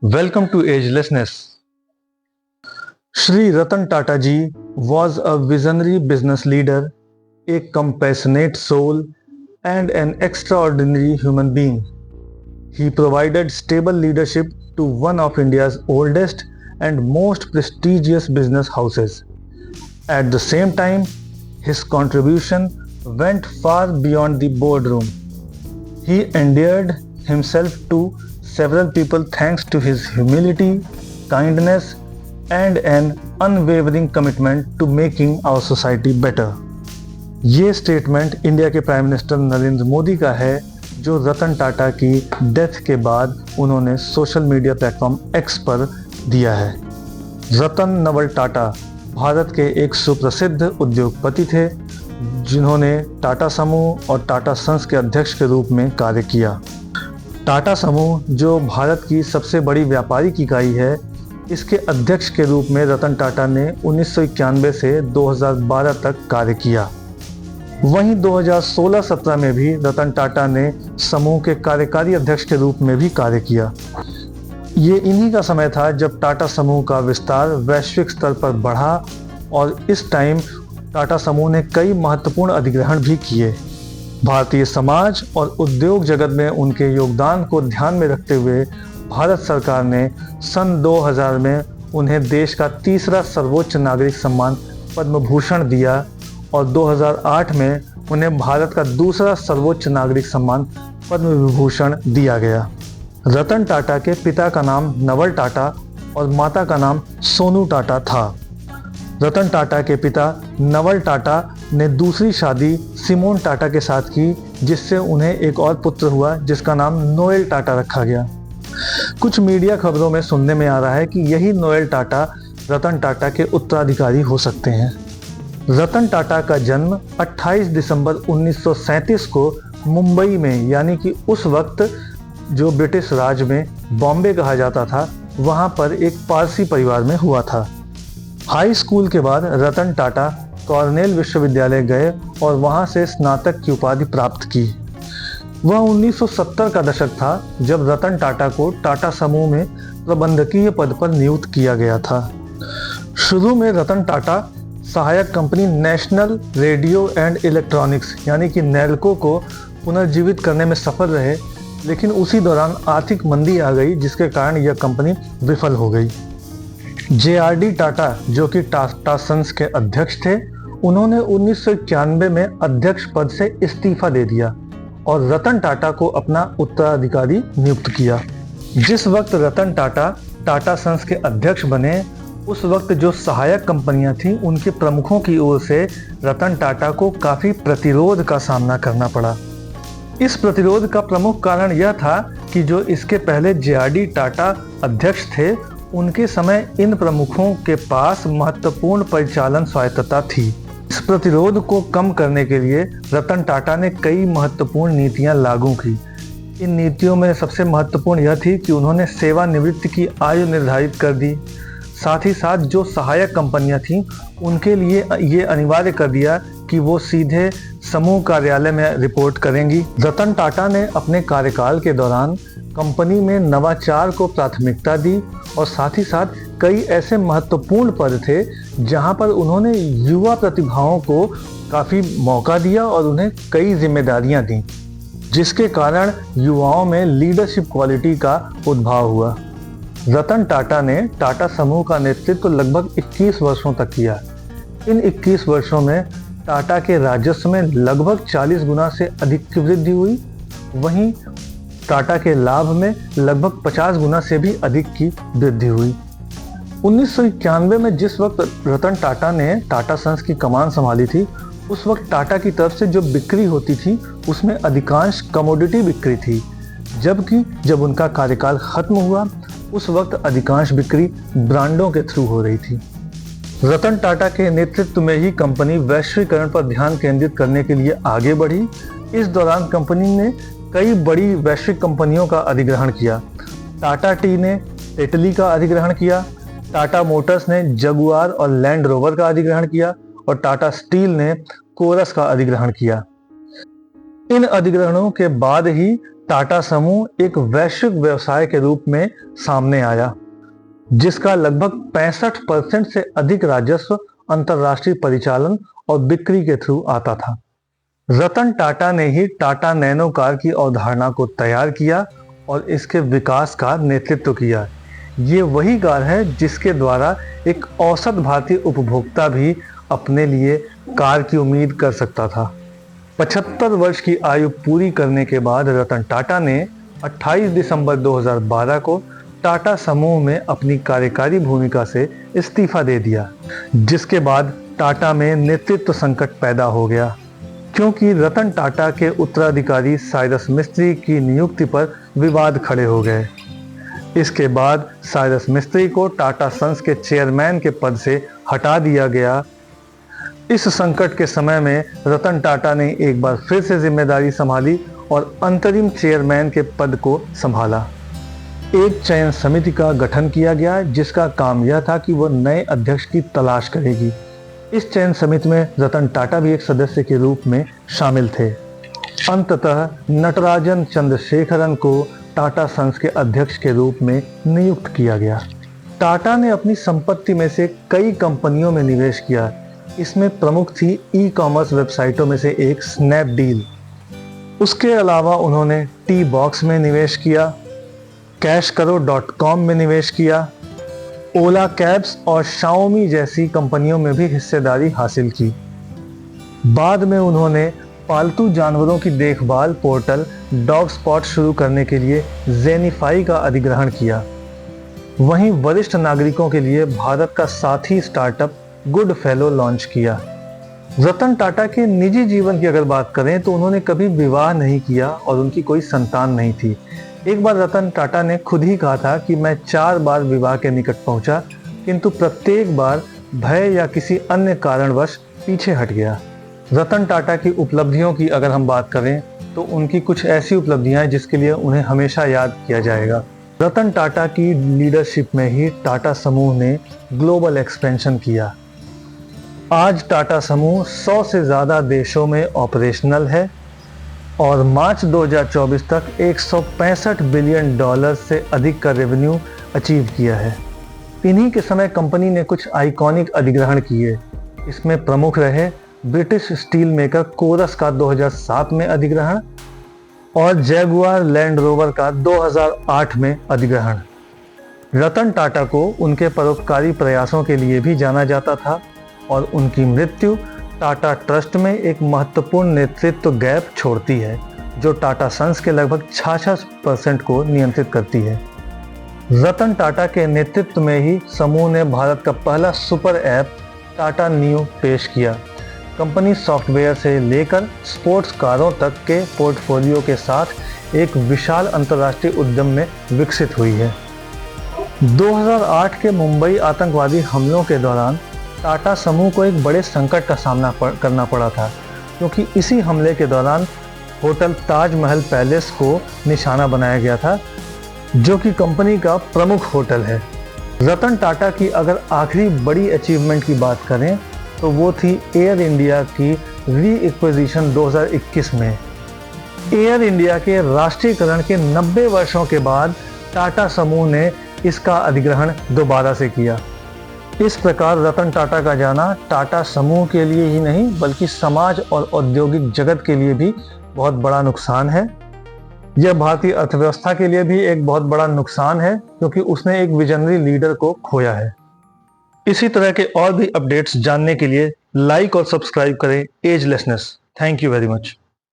Welcome to Agelessness. Shri Ratan Tata ji was a visionary business leader, a compassionate soul, and an extraordinary human being. He provided stable leadership to one of India's oldest and most prestigious business houses. At the same time, his contribution went far beyond the boardroom. He endeared himself to several people thanks to his humility, kindness, and an unwavering commitment to making our society better. ये statement India के prime minister Narendra Modi का है, जो रतन टाटा की death के बाद उन्होंने social media platform x पर दिया है। रतन नवल टाटा भारत के एक सुप्रसिद्ध उद्योगपति थे, जिन्होंने टाटा समूह और टाटा सन्स के अध्यक्ष के रूप में कार्य किया। टाटा समूह, जो भारत की सबसे बड़ी व्यापारिक इकाई है, इसके अध्यक्ष के रूप में रतन टाटा ने 1991 से 2012 तक कार्य किया। वहीं 2016-17 में भी रतन टाटा ने समूह के कार्यकारी अध्यक्ष के रूप में भी कार्य किया। ये इन्हीं का समय था जब टाटा समूह का विस्तार वैश्विक स्तर पर बढ़ा और इस टाइम टाटा समूह ने कई महत्वपूर्ण अधिग्रहण भी किए। भारतीय समाज और उद्योग जगत में उनके योगदान को ध्यान में रखते हुए भारत सरकार ने सन 2000 में उन्हें देश का तीसरा सर्वोच्च नागरिक सम्मान पद्म भूषण दिया और 2008 में उन्हें भारत का दूसरा सर्वोच्च नागरिक सम्मान पद्म विभूषण दिया गया। रतन टाटा के पिता का नाम नवल टाटा और माता का नाम सोनू टाटा था। रतन टाटा के पिता नवल टाटा ने दूसरी शादी सिमोन टाटा के साथ की, जिससे उन्हें एक और पुत्र हुआ जिसका नाम नोएल टाटा रखा गया। कुछ मीडिया खबरों में सुनने में आ रहा है कि यही नोएल टाटा रतन टाटा के उत्तराधिकारी हो सकते हैं। रतन टाटा का जन्म 28 दिसंबर 1937 को मुंबई में, यानी कि उस वक्त जो ब्रिटिश राज में बॉम्बे कहा जाता था, वहां पर एक पारसी परिवार में हुआ था। हाई स्कूल के बाद रतन टाटा कॉर्नेल विश्वविद्यालय गए और वहां से स्नातक की उपाधि प्राप्त की। वह 1970 का दशक था जब रतन टाटा को टाटा समूह में प्रबंधकीय पद पर नियुक्त किया गया था। शुरू में रतन टाटा सहायक company national radio and electronics यानी कि नेल्को को पुनर्जीवित करने में सफल रहे, लेकिन उसी दौरान आर्थिक मंदी आ गई, जिसके कारण यह कंपनी विफल हो गई। JRD टाटा, जो कि टाटा सन्स के अध्यक्ष थे, उन्होंने 1991 में अध्यक्ष पद से इस्तीफा दे दिया और रतन टाटा को अपना उत्तराधिकारी नियुक्त किया। जिस वक्त रतन टाटा टाटा सन्स के अध्यक्ष बने, उस वक्त जो सहायक कंपनियां थीं, उनके प्रमुखों की ओर से रतन टाटा को काफ़ी प्रतिरोध का सामना करना पड़ा। इस प्रतिरोध का प्रमुख कारण यह था कि जो इसके पहले JRD टाटा अध्यक्ष थे, उनके समय इन प्रमुखों के पास महत्वपूर्ण परिचालन स्वायत्तता थी। इस प्रतिरोध को कम करने के लिए रतन टाटा ने कई महत्वपूर्ण नीतियां लागू की। इन नीतियों में सबसे महत्वपूर्ण यह थी कि उन्होंने सेवानिवृत्ति की आयु निर्धारित कर दी। साथ ही साथ जो सहायक कंपनियां थीं, उनके लिए ये अनिवार्य कर दिया कि वो सीधे समूह कार्यालय में रिपोर्ट करेंगी। रतन टाटा ने अपने कार्यकाल के दौरान कंपनी में नवाचार को प्राथमिकता दी और साथ ही साथ कई ऐसे महत्वपूर्ण पद थे जहां पर उन्होंने युवा प्रतिभाओं को काफ़ी मौका दिया और उन्हें कई जिम्मेदारियां दी, जिसके कारण युवाओं में लीडरशिप क्वालिटी का उद्भव हुआ। रतन टाटा ने टाटा समूह का नेतृत्व लगभग 21 वर्षों तक किया। इन 21 वर्षों में टाटा के राजस्व में लगभग 40 गुना से अधिक की वृद्धि हुई। वहीं टाटा के लाभ में लगभग 50 गुना से भी अधिक की वृद्धि हुई। 1991 में जिस वक्त रतन टाटा ने टाटा सन्स की कमान संभाली थी, उस वक्त टाटा की तरफ से जो बिक्री होती थी, उसमें अधिकांश कमोडिटी बिक्री थी, जबकि जब उनका कार्यकाल खत्म हुआ, उस वक्त अधिकांश बिक्री ब्रांडों के थ्रू हो रही थी। रतन टाटा के नेतृत्व में ही कंपनी वैश्वीकरण पर ध्यान केंद्रित करने के लिए आगे बढ़ी। इस दौरान कंपनी ने कई बड़ी वैश्विक कंपनियों का अधिग्रहण किया। टाटा टी ने इटली का अधिग्रहण किया, टाटा मोटर्स ने जगुआर और लैंड रोवर का अधिग्रहण किया और टाटा स्टील ने कोरस का अधिग्रहण किया। इन अधिग्रहणों के बाद ही टाटा समूह एक वैश्विक व्यवसाय के रूप में सामने आया, जिसका लगभग 65% से अधिक राजस्व अंतर्राष्ट्रीय परिचालन और बिक्री के थ्रू आता था। रतन टाटा ने ही टाटा नैनो कार की अवधारणा को तैयार किया और इसके विकास का नेतृत्व किया। ये वही कार है जिसके द्वारा एक औसत भारतीय उपभोक्ता भी अपने लिए कार की उम्मीद कर सकता था। 75 वर्ष की आयु पूरी करने के बाद रतन टाटा ने 28 दिसंबर 2012 को टाटा समूह में अपनी कार्यकारी भूमिका से इस्तीफा दे दिया, जिसके बाद टाटा में नेतृत्व संकट पैदा हो गया, क्योंकि रतन टाटा के उत्तराधिकारी साइरस मिस्त्री की नियुक्ति पर विवाद खड़े हो गए। इसके बाद साइरस मिस्त्री को टाटा सन्स के चेयरमैन के पद से हटा दिया गया। इस संकट के समय में रतन टाटा ने एक बार फिर से जिम्मेदारी संभाली और अंतरिम चेयरमैन के पद को संभाला। एक चयन समिति का गठन किया गया, जिसका काम यह था कि वह नए अध्यक्ष की तलाश करेगी। इस चयन समिति में रतन टाटा भी एक सदस्य के रूप में शामिल थे। अंततः नटराजन चंद्रशेखरन को टाटा सन्स के अध्यक्ष के रूप में नियुक्त किया गया। टाटा ने अपनी संपत्ति में से कई कंपनियों में निवेश किया। इसमें प्रमुख थी ई कॉमर्स वेबसाइटों में से एक स्नैपडील। उसके अलावा उन्होंने टी बॉक्स में निवेश किया, cashkaro.com में निवेश किया, ओला कैब्स और शाओमी जैसी कंपनियों में भी हिस्सेदारी हासिल की। बाद में उन्होंने पालतू जानवरों की देखभाल पोर्टल डॉग स्पॉट शुरू करने के लिए जेनिफाई का अधिग्रहण किया। वहीं वरिष्ठ नागरिकों के लिए भारत का साथी स्टार्टअप गुड फेलो लॉन्च किया। रतन टाटा के निजी जीवन की अगर बात करें तो उन्होंने कभी विवाह नहीं किया और उनकी कोई संतान नहीं थी। एक बार रतन टाटा ने खुद ही कहा था कि मैं 4 बार विवाह के निकट पहुंचा, किंतु प्रत्येक बार भय या किसी अन्य कारणवश पीछे हट गया। रतन टाटा की उपलब्धियों की अगर हम बात करें तो उनकी कुछ ऐसी उपलब्धियां हैं जिसके लिए उन्हें हमेशा याद किया जाएगा। रतन टाटा की लीडरशिप में ही टाटा समूह ने ग्लोबल एक्सपेंशन किया। आज टाटा समूह 100 से ज़्यादा देशों में ऑपरेशनल है और मार्च 2024 तक $165 बिलियन से अधिक का रेवेन्यू अचीव किया है। इन्हीं के समय कंपनी ने कुछ आइकॉनिक अधिग्रहण किए। इसमें प्रमुख रहे ब्रिटिश स्टील मेकर कोरस का 2007 में अधिग्रहण और जैगुआर लैंड रोवर का 2008 में अधिग्रहण। रतन टाटा को उनके परोपकारी प्रयासों के लिए भी जाना जाता था और उनकी मृत्यु टाटा ट्रस्ट में एक महत्वपूर्ण नेतृत्व गैप छोड़ती है, जो टाटा सन्स के लगभग 66% को नियंत्रित करती है। रतन टाटा के नेतृत्व में ही समूह ने भारत का पहला सुपर ऐप टाटा न्यू पेश किया। कंपनी सॉफ्टवेयर से लेकर स्पोर्ट्स कारों तक के पोर्टफोलियो के साथ एक विशाल अंतर्राष्ट्रीय उद्यम में विकसित हुई है। 2008 के मुंबई आतंकवादी हमलों के दौरान टाटा समूह को एक बड़े संकट का सामना करना पड़ा था, क्योंकि इसी हमले के दौरान होटल ताजमहल पैलेस को निशाना बनाया गया था, जो कि कंपनी का प्रमुख होटल है। रतन टाटा की अगर आखिरी बड़ी अचीवमेंट की बात करें तो वो थी एयर इंडिया की री-एक्विजिशन 2021 में। एयर इंडिया के राष्ट्रीयकरण के 90 वर्षों के बाद टाटा समूह ने इसका अधिग्रहण दोबारा से किया। इस प्रकार रतन टाटा का जाना टाटा समूह के लिए ही नहीं बल्कि समाज और औद्योगिक जगत के लिए भी बहुत बड़ा नुकसान है। यह भारतीय अर्थव्यवस्था के लिए भी एक बहुत बड़ा नुकसान है, क्योंकि उसने एक विजनरी लीडर को खोया है। इसी तरह के और भी अपडेट्स जानने के लिए लाइक और सब्सक्राइब करें agelessness. Thank you very much.